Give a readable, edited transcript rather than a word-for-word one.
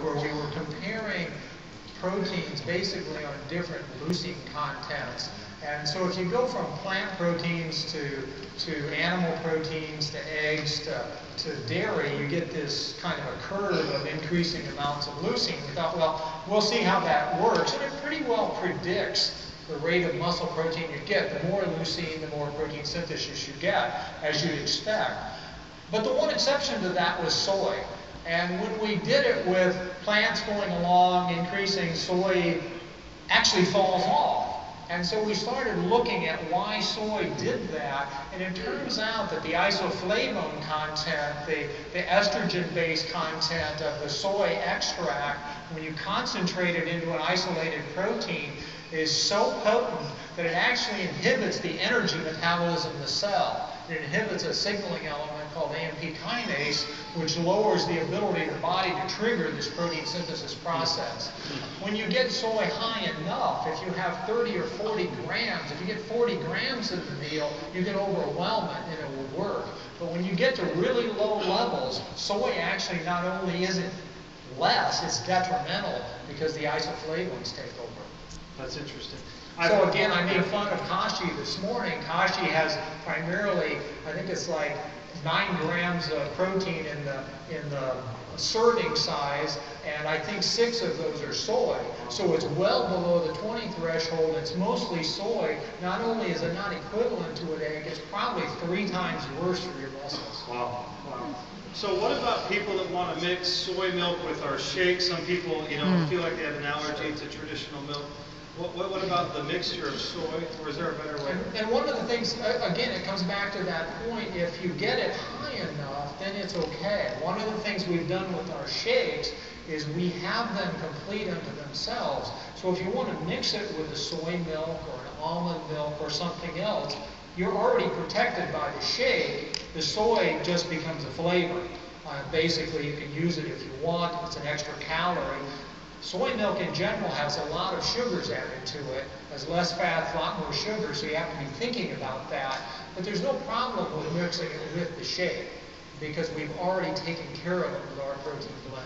where we were comparing proteins basically on different leucine contents. And so if you go from plant proteins to animal proteins to eggs to dairy, you get this kind of a curve of increasing amounts of leucine. We thought, well, we'll see how that works. And it pretty well predicts the rate of muscle protein you get. The more leucine, the more protein synthesis you get, as you'd expect. But the one exception to that was soy. And when we did it with plants going along, increasing, soy actually falls off. And so we started looking at why soy did that, and it turns out that the isoflavone content, the estrogen-based content of the soy extract, when you concentrate it into an isolated protein, is so potent that it actually inhibits the energy metabolism of the cell. It inhibits a signaling element called AMP kinase, which lowers the ability of the body to trigger this protein synthesis process. When you get soy high enough, if you have 30 or 40 grams, if you get 40 grams in the meal, you can overwhelm it and it will work. But when you get to really low levels, soy actually not only isn't less, it's detrimental because the isoflavones take over. That's interesting. So again, I made fun of Kashi this morning. Kashi has primarily, I think it's like 9 grams of protein in the serving size, and I think 6 of those are soy. So it's well below the 20 threshold. It's mostly soy. Not only is it not equivalent to an egg, it's probably 3 times worse for your muscles. Wow. Wow. So what about people that want to mix soy milk with our shake? Some people, feel like they have an allergy to traditional milk. What about the mixture of soy, or is there a better way? And one of the things, again, it comes back to that point, if you get it high enough, then it's okay. One of the things we've done with our shakes is we have them complete unto themselves. So if you want to mix it with a soy milk or an almond milk or something else, you're already protected by the shake. The soy just becomes a flavor. Basically, you can use it if you want. It's an extra calorie. Soy milk in general has a lot of sugars added to it. Has less fat, a lot more sugar, so you have to be thinking about that. But there's no problem with mixing it with the shake because we've already taken care of it with our protein blend.